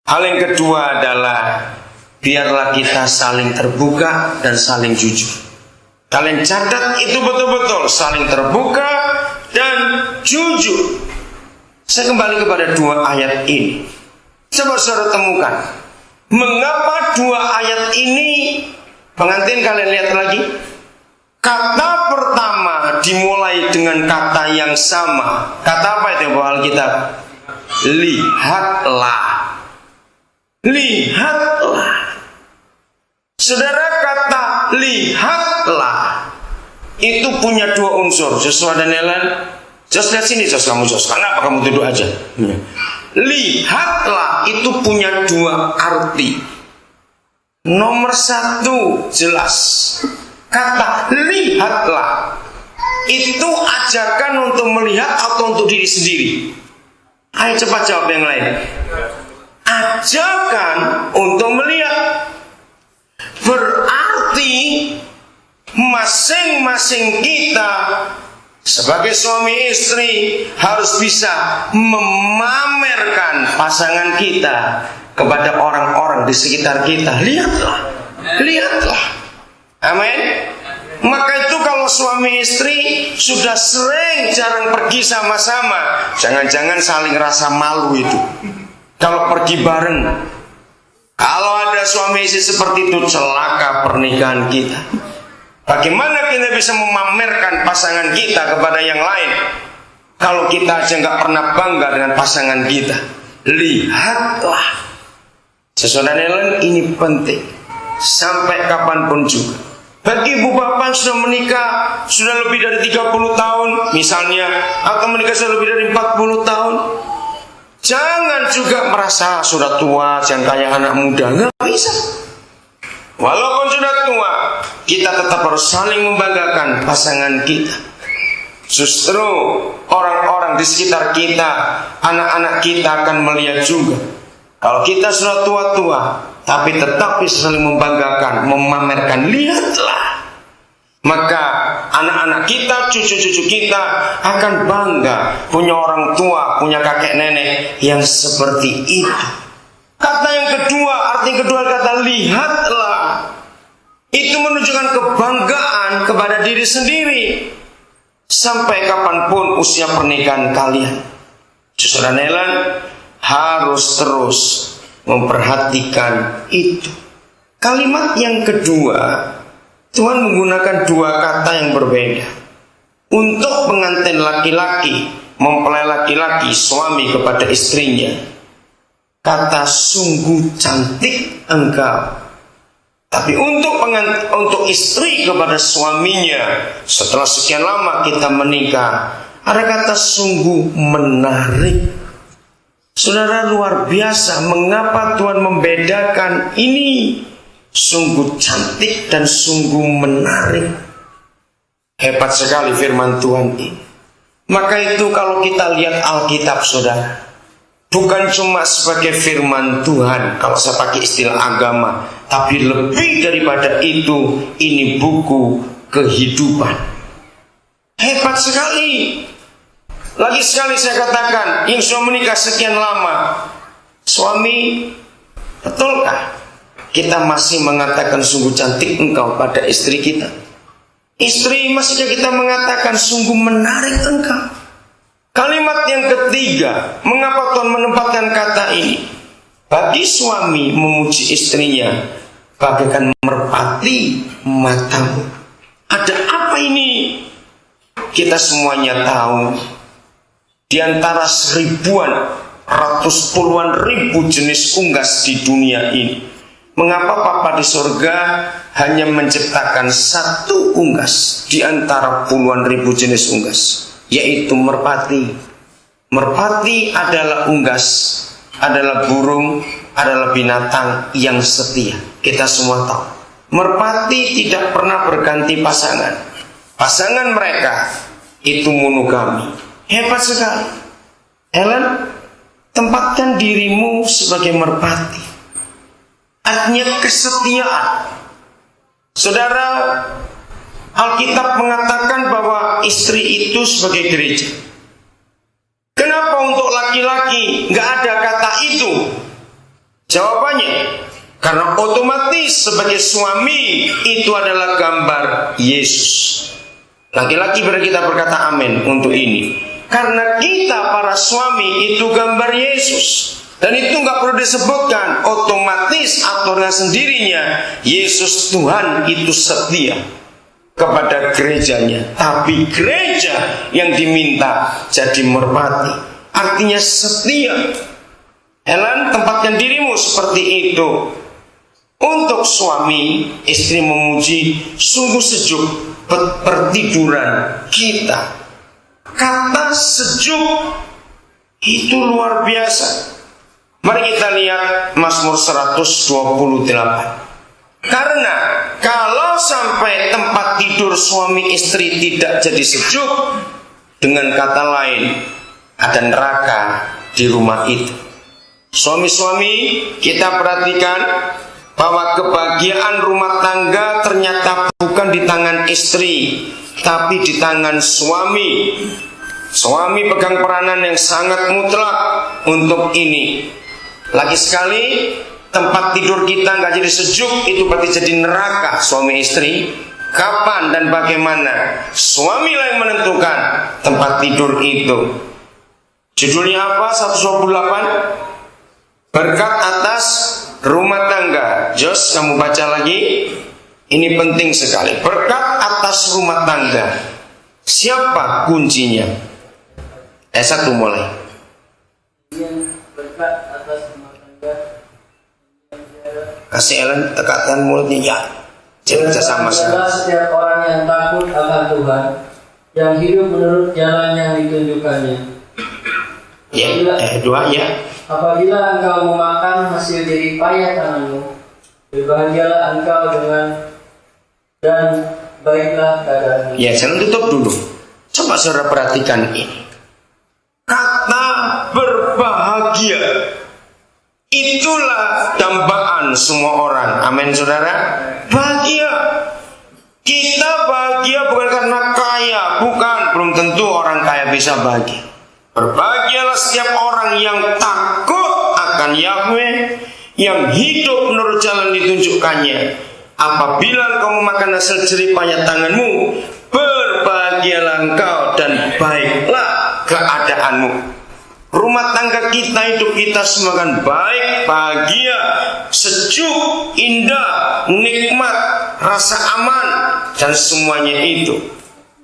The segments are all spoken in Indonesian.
Hal yang kedua adalah biarlah kita saling terbuka dan saling jujur. Kalian catat itu betul-betul saling terbuka dan jujur. Saya kembali kepada dua ayat ini. Coba saudara temukan, mengapa dua ayat ini, pengantin kalian lihat lagi. Kata pertama dimulai dengan kata yang sama. Kata apa itu Bu Alkitab? Lihatlah. Lihatlah. Saudara, kata lihatlah itu punya dua unsur. Joshua dan Ellen, Jos lihat sini, Jos, kamu Jos. Kenapa kamu duduk aja? Lihatlah itu punya dua arti. Nomor satu jelas, kata lihatlah itu ajakan untuk melihat atau untuk diri sendiri. Ayo cepat jawab yang lain. Ajakan untuk melihat. Berarti masing-masing kita sebagai suami istri harus bisa memamerkan pasangan kita kepada orang-orang di sekitar kita. Lihatlah, lihatlah. Amin. Maka itu kalau suami istri sudah sering jarang pergi sama-sama, jangan-jangan saling rasa malu itu. Kalau pergi bareng, kalau ada suami istri seperti itu, celaka pernikahan kita. Bagaimana kita bisa memamerkan pasangan kita kepada yang lain kalau kita aja nggak pernah bangga dengan pasangan kita? Lihatlah. Saudara Ellen, ini penting sampai kapanpun juga. Bagi ibu bapak sudah menikah sudah lebih dari 30 tahun misalnya, atau menikah sudah lebih dari 40 tahun, jangan juga merasa sudah tua, jangan kayak anak muda. Nggak bisa. Walaupun sudah tua, kita tetap harus saling membanggakan pasangan kita. Justru orang-orang di sekitar kita, anak-anak kita akan melihat juga. Kalau kita sudah tua-tua, tapi tetap bisa saling membanggakan, memamerkan, lihatlah. Maka anak-anak kita, cucu-cucu kita akan bangga punya orang tua, punya kakek nenek yang seperti itu. Kata yang kedua, arti kedua kata lihatlah, itu menunjukkan kebanggaan kepada diri sendiri. Sampai kapanpun usia pernikahan kalian, Saudara Nelan harus terus memperhatikan itu. Kalimat yang kedua, Tuhan menggunakan dua kata yang berbeda. Untuk pengantin laki-laki, mempelai laki-laki, suami kepada istrinya, kata sungguh cantik engkau. Tapi untuk istri kepada suaminya, setelah sekian lama kita menikah, ada kata sungguh menarik. Saudara, luar biasa mengapa Tuhan membedakan ini. Sungguh cantik dan sungguh menarik. Hebat sekali firman Tuhan ini. Maka itu kalau kita lihat Alkitab, saudara, bukan cuma sebagai firman Tuhan kalau saya pakai istilah agama, tapi lebih daripada itu, ini buku kehidupan. Hebat sekali. Lagi sekali saya katakan, yang sudah menikah sekian lama, suami, betulkah kita masih mengatakan sungguh cantik engkau pada istri kita? Istri, masihkah kita mengatakan sungguh menarik engkau? Kalimat yang ketiga, mengapa Tuhan menempatkan kata ini? Bagi suami memuji istrinya bagaikan merpati matamu. Ada apa ini? Kita semuanya tahu, di antara seribuan, ratus puluhan ribu jenis unggas di dunia ini, mengapa Papa di surga hanya menciptakan satu unggas di antara puluhan ribu jenis unggas, yaitu merpati. Merpati adalah unggas, adalah burung, adalah binatang yang setia. Kita semua tahu, merpati tidak pernah berganti pasangan. Pasangan mereka itu monogami. Hebat sekali. Ellen, tempatkan dirimu sebagai merpati. Artinya kesetiaan. Saudara, Alkitab mengatakan bahwa istri itu sebagai gereja. Kenapa untuk laki-laki nggak ada kata itu? Karena otomatis sebagai suami itu adalah gambar Yesus. Laki-laki kita berkata amin untuk ini. Karena kita para suami itu gambar Yesus. Dan itu nggak perlu disebutkan, otomatis aturnya sendirinya. Yesus Tuhan itu setia kepada gerejanya. Tapi gereja yang diminta jadi merpati, artinya setia. Helen, tempatkan dirimu seperti itu. Untuk suami, istri memuji, sungguh sejuk pertiduran kita. Kata sejuk itu luar biasa. Mari kita lihat Mazmur 128. Karena kalau sampai tempat tidur suami istri tidak jadi sejuk, dengan kata lain, ada neraka di rumah itu. Suami-suami, kita perhatikan bahwa kebahagiaan rumah tangga ternyata bukan di tangan istri, tapi di tangan suami. Suami pegang peranan yang sangat mutlak untuk ini. Lagi sekali, tempat tidur kita nggak jadi sejuk, itu berarti jadi neraka suami istri. Kapan dan bagaimana, suamilah yang menentukan tempat tidur itu. Judulnya apa? 128. Berkat atas rumah tangga. Jos, kamu baca lagi. Ini penting sekali. Berkat atas rumah tangga. Siapa kuncinya? Ayat 1 mulai. Berkat atas rumah tangga. Kasih Ellen tekatan mulutnya ya. Jangan sama adalah setiap orang yang takut akan Tuhan, yang hidup menurut jalan yang ditunjukkannya. Ya, dua ya. Apabila engkau memakan hasil jerih payah tanganmu, berbahagialah engkau dengan dan baiklah keadaanmu. Ya, jangan tutup dulu. Coba saudara perhatikan ini. Kata berbahagia, itulah dambaan semua orang. Amin saudara. Bahagia. Kita bahagia bukan karena kaya, bukan. Belum tentu orang kaya bisa bahagia. Berbahagialah setiap orang yang takut akan Yahweh, yang hidup menurut jalan ditunjukkannya. Apabila engkau memakan hasil jerih payah tanganmu, berbahagialah engkau dan baiklah keadaanmu. Rumah tangga kita, hidup kita semua kan baik, bahagia, sejuk, indah, nikmat, rasa aman, dan semuanya itu.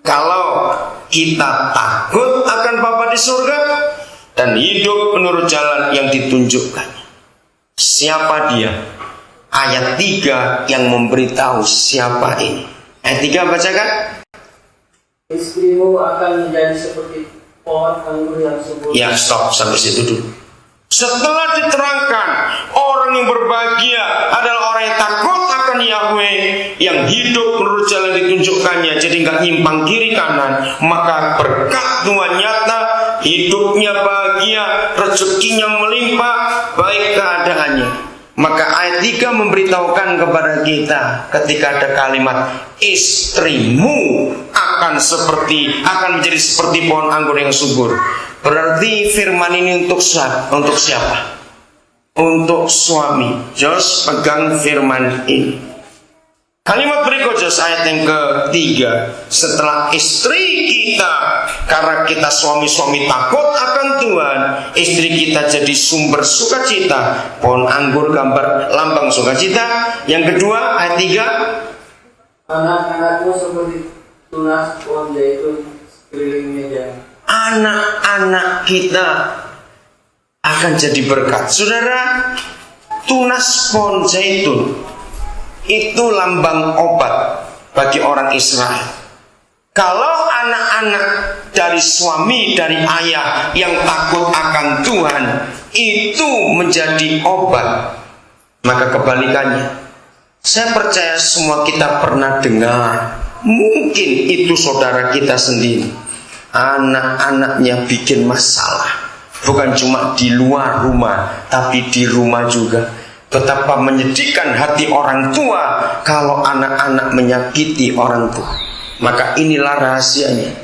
Kalau kita takut akan Bapa di surga dan hidup menurut jalan yang ditunjukkan. Siapa dia? Ayat 3 yang memberitahu siapa ini. Ayat 3 bacakan. Istrimu akan menjadi seperti pohon anggur yang subur. Ya, stop sampai situ dulu. Setelah diterangkan orang yang berbahagia adalah orang yang takut akan Yahweh, yang hidup menurut jalan ditunjukkannya, jadi nggak nyimpang kiri kanan, maka berkat Tuhan nyata, hidupnya bahagia, rezekinya melimpah, baik keadaannya. Maka ayat 3 memberitahukan kepada kita ketika ada kalimat istrimu akan menjadi seperti pohon anggur yang subur. Berarti firman ini untuk siapa? Untuk suami. Jos, pegang firman ini. Kalimat berikut Jos, ayat yang ke-3. Setelah istri kita, karena kita suami-suami takut akan Tuhan, istri kita jadi sumber sukacita. Pohon anggur gambar lambang sukacita. Yang kedua, ayat 3. Anak-anakmu seperti tunas pohon zaitun sekeliling meja. Anak-anak kita akan jadi berkat. Saudara, tunas pohon zaitun itu lambang obat bagi orang Israel. Kalau anak-anak dari suami, dari ayah yang takut akan Tuhan itu menjadi obat, maka kebalikannya. Saya percaya semua kita pernah dengar, mungkin itu saudara kita sendiri, anak-anaknya bikin masalah. Bukan cuma di luar rumah, tapi di rumah juga. Betapa menyedihkan hati orang tua kalau anak-anak menyakiti orang tua. Maka inilah rahasianya.